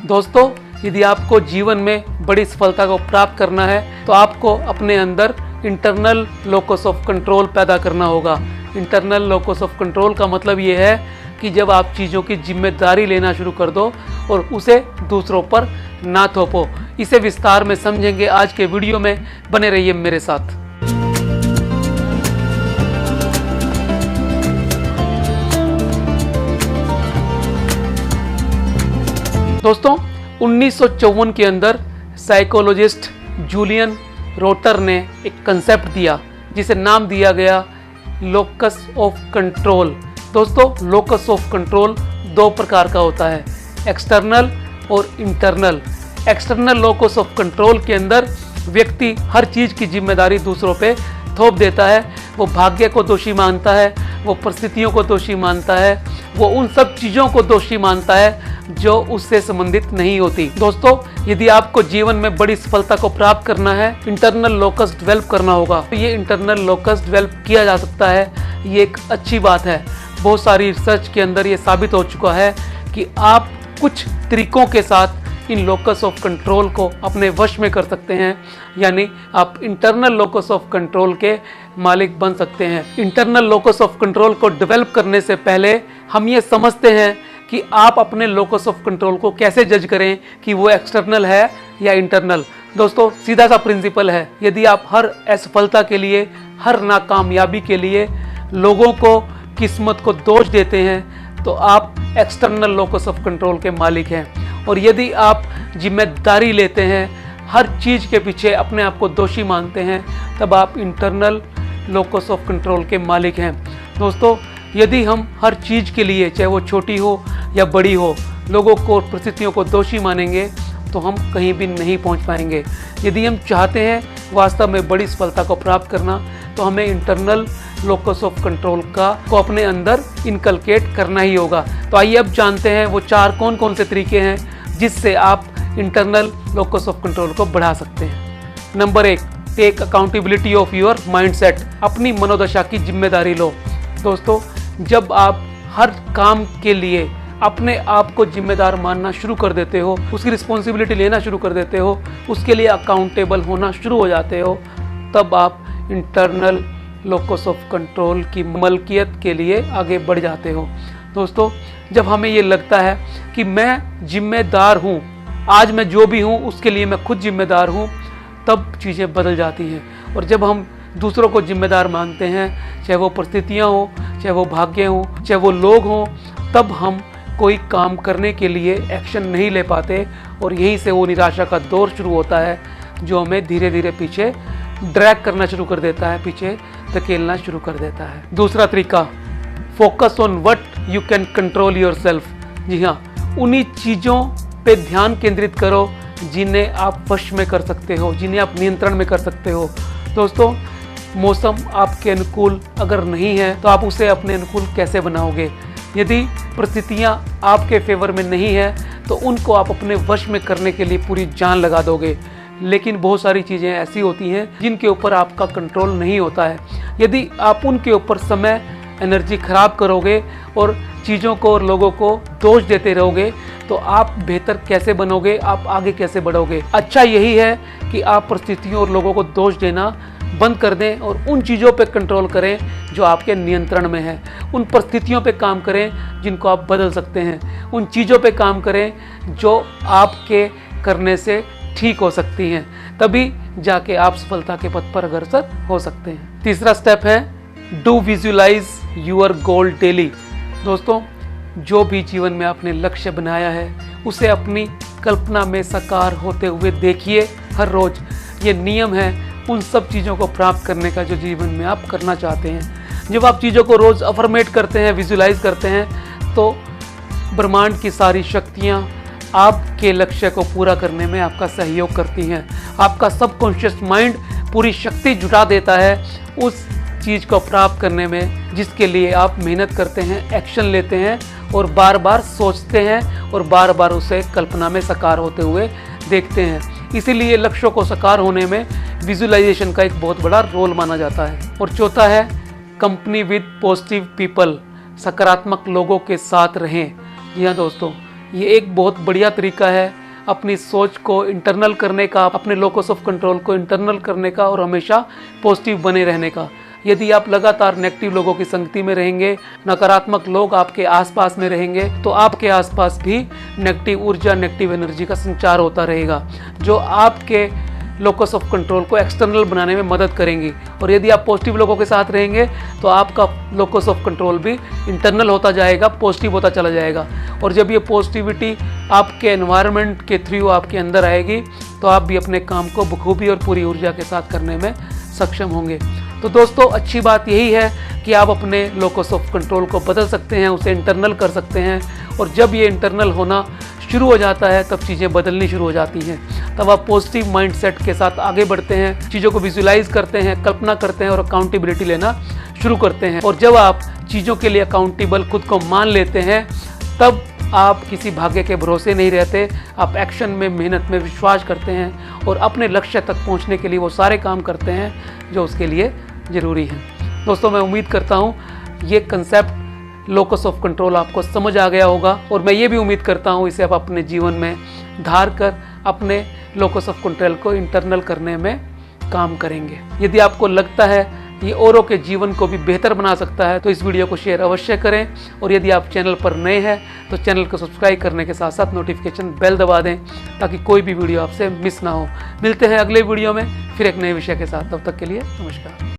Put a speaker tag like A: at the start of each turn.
A: दोस्तों, यदि आपको जीवन में बड़ी सफलता को प्राप्त करना है तो आपको अपने अंदर इंटरनल लोकस ऑफ कंट्रोल पैदा करना होगा। इंटरनल लोकस ऑफ कंट्रोल का मतलब ये है कि जब आप चीज़ों की जिम्मेदारी लेना शुरू कर दो और उसे दूसरों पर ना थोपो। इसे विस्तार में समझेंगे आज के वीडियो में, बने रहिए मेरे साथ। दोस्तों, 1954 के अंदर साइकोलॉजिस्ट जूलियन रोटर ने एक कंसेप्ट दिया जिसे नाम दिया गया लोकस ऑफ कंट्रोल। दोस्तों, लोकस ऑफ कंट्रोल दो प्रकार का होता है, एक्सटर्नल और internal. External locus of control के अंदर व्यक्ति हर चीज़ की जिम्मेदारी दूसरों पे थोप देता है। वो भाग्य को दोषी मानता है, वो परिस्थितियों को दोषी मानता है, वो उन सब चीज़ों को दोषी मानता है जो उससे संबंधित नहीं होती। दोस्तों, यदि आपको जीवन में बड़ी सफलता को प्राप्त करना है, इंटरनल लोकस डेवलप करना होगा। तो ये इंटरनल लोकस डेवलप किया जा सकता है, ये एक अच्छी बात है। बहुत सारी रिसर्च के अंदर ये साबित हो चुका है कि आप कुछ तरीकों के साथ इन लोकस ऑफ कंट्रोल को अपने वश में कर सकते हैं, यानी आप इंटरनल लोकस ऑफ कंट्रोल के मालिक बन सकते हैं। इंटरनल लोकस ऑफ कंट्रोल को डेवलप करने से पहले हम ये समझते हैं कि आप अपने लोकस ऑफ कंट्रोल को कैसे जज करें कि वो एक्सटर्नल है या इंटरनल। दोस्तों, सीधा सा प्रिंसिपल है, यदि आप हर असफलता के लिए, हर नाकामयाबी के लिए लोगों को, किस्मत को दोष देते हैं तो आप एक्सटर्नल लोकस ऑफ कंट्रोल के मालिक हैं। और यदि आप जिम्मेदारी लेते हैं, हर चीज़ के पीछे अपने आप को दोषी मानते हैं, तब आप इंटरनल लोकस ऑफ कंट्रोल के मालिक हैं। दोस्तों, यदि हम हर चीज़ के लिए, चाहे वो छोटी हो या बड़ी हो, लोगों को, परिस्थितियों को दोषी मानेंगे तो हम कहीं भी नहीं पहुंच पाएंगे। यदि हम चाहते हैं वास्तव में बड़ी सफलता को प्राप्त करना तो हमें इंटरनल लोकस ऑफ कंट्रोल को अपने अंदर इनकलकेट करना ही होगा। तो आइए अब जानते हैं वो चार कौन कौन से तरीके हैं जिससे आप इंटरनल लोकस ऑफ कंट्रोल को बढ़ा सकते हैं। Number 1, take accountability of your mindset. अपनी मनोदशा की जिम्मेदारी लो। दोस्तों, जब आप हर काम के लिए अपने आप को जिम्मेदार मानना शुरू कर देते हो, उसकी रिस्पॉन्सिबिलिटी लेना शुरू कर देते हो, उसके लिए अकाउंटेबल होना शुरू हो जाते हो, तब आप इंटरनल लोकस ऑफ कंट्रोल की मलकियत के लिए आगे बढ़ जाते हो। दोस्तों, जब हमें ये लगता है कि मैं जिम्मेदार हूँ, आज मैं जो भी हूँ उसके लिए मैं खुद जिम्मेदार हूँ, तब चीज़ें बदल जाती हैं। और जब हम दूसरों को जिम्मेदार मानते हैं, चाहे वो परिस्थितियाँ हो, चाहे वो भाग्य हो, चाहे वो लोग हों, तब हम कोई काम करने के लिए एक्शन नहीं ले पाते और यहीं से वो निराशा का दौर शुरू होता है जो हमें धीरे धीरे पीछे ड्रैग करना शुरू कर देता है, पीछे धकेलना शुरू कर देता है। दूसरा तरीका, focus on what you can control yourself. जी हाँ, उन्हीं चीज़ों पे ध्यान केंद्रित करो जिन्हें आप वश में कर सकते हो, जिन्हें आप नियंत्रण में कर सकते हो। दोस्तों, मौसम आपके अनुकूल अगर नहीं है तो आप उसे अपने अनुकूल कैसे बनाओगे? यदि परिस्थितियाँ आपके फेवर में नहीं है तो उनको आप अपने वश में करने के लिए पूरी जान लगा दोगे। लेकिन बहुत सारी चीज़ें ऐसी होती हैं जिनके ऊपर आपका कंट्रोल नहीं होता है। यदि आप उनके ऊपर समय, एनर्जी खराब करोगे और चीज़ों को और लोगों को दोष देते रहोगे तो आप बेहतर कैसे बनोगे, आप आगे कैसे बढ़ोगे? अच्छा यही है कि आप परिस्थितियों और लोगों को दोष देना बंद कर दें और उन चीज़ों पे कंट्रोल करें जो आपके नियंत्रण में है। उन परिस्थितियों पे काम करें जिनको आप बदल सकते हैं। उन चीज़ों पे काम करें जो आपके करने से ठीक हो सकती हैं, तभी जाके आप सफलता के पथ पर अग्रसर हो सकते हैं। तीसरा स्टेप है, do visualize your goal daily. दोस्तों, जो भी जीवन में आपने लक्ष्य बनाया है उसे अपनी कल्पना में साकार होते हुए देखिए हर रोज। ये नियम है उन सब चीज़ों को प्राप्त करने का जो जीवन में आप करना चाहते हैं। जब आप चीज़ों को रोज़ अफर्मेट करते हैं, विजुलाइज करते हैं, तो ब्रह्मांड की सारी शक्तियाँ आपके लक्ष्य को पूरा करने में आपका सहयोग करती हैं। आपका सबकॉन्शियस माइंड पूरी शक्ति जुटा देता है उस चीज़ को प्राप्त करने में जिसके लिए आप मेहनत करते हैं, एक्शन लेते हैं और बार बार सोचते हैं और बार बार उसे कल्पना में साकार होते हुए देखते हैं। इसीलिए लक्ष्यों को साकार होने में विजुअलाइजेशन का एक बहुत बड़ा रोल माना जाता है। और चौथा है, कंपनी विद पॉजिटिव पीपल। सकारात्मक लोगों के साथ रहें। जी हाँ दोस्तों, ये एक बहुत बढ़िया तरीका है अपनी सोच को इंटरनल करने का, अपने लोकस ऑफ कंट्रोल को इंटरनल करने का और हमेशा पॉजिटिव बने रहने का। यदि आप लगातार नेगेटिव लोगों की संगति में रहेंगे, नकारात्मक लोग आपके आसपास में रहेंगे, तो आपके आसपास भी नेगेटिव ऊर्जा, नेगेटिव एनर्जी का संचार होता रहेगा, जो आपके लोकस ऑफ कंट्रोल को एक्सटर्नल बनाने में मदद करेंगी। और यदि आप पॉजिटिव लोगों के साथ रहेंगे तो आपका लोकस ऑफ कंट्रोल भी इंटरनल होता जाएगा, पॉजिटिव होता चला जाएगा। और जब ये पॉजिटिविटी आपके एनवायरनमेंट के थ्रू आपके अंदर आएगी तो आप भी अपने काम को बखूबी और पूरी ऊर्जा के साथ करने में सक्षम होंगे। तो दोस्तों, अच्छी बात यही है कि आप अपने लोकस ऑफ कंट्रोल को बदल सकते हैं, उसे इंटरनल कर सकते हैं। और जब ये इंटरनल होना शुरू हो जाता है तब चीज़ें बदलनी शुरू हो जाती हैं। तब आप पॉजिटिव माइंडसेट के साथ आगे बढ़ते हैं, चीज़ों को विजुलाइज करते हैं, कल्पना करते हैं और अकाउंटेबिलिटी लेना शुरू करते हैं। और जब आप चीज़ों के लिए अकाउंटेबल खुद को मान लेते हैं तब आप किसी भाग्य के भरोसे नहीं रहते, आप एक्शन में, मेहनत में विश्वास करते हैं और अपने लक्ष्य तक पहुंचने के लिए वो सारे काम करते हैं जो उसके लिए ज़रूरी हैं। दोस्तों, मैं उम्मीद करता हूँ ये कंसेप्ट लोकस ऑफ कंट्रोल आपको समझ आ गया होगा और मैं ये भी उम्मीद करता हूँ इसे आप अपने जीवन में धार कर अपने लोकस ऑफ कंट्रोल को इंटरनल करने में काम करेंगे। यदि आपको लगता है ये औरों के जीवन को भी बेहतर बना सकता है तो इस वीडियो को शेयर अवश्य करें। और यदि आप चैनल पर नए हैं तो चैनल को सब्सक्राइब करने के साथ साथ नोटिफिकेशन बेल दबा दें ताकि कोई भी वीडियो आपसे मिस ना हो। मिलते हैं अगले वीडियो में फिर एक नए विषय के साथ। तब तक के लिए नमस्कार।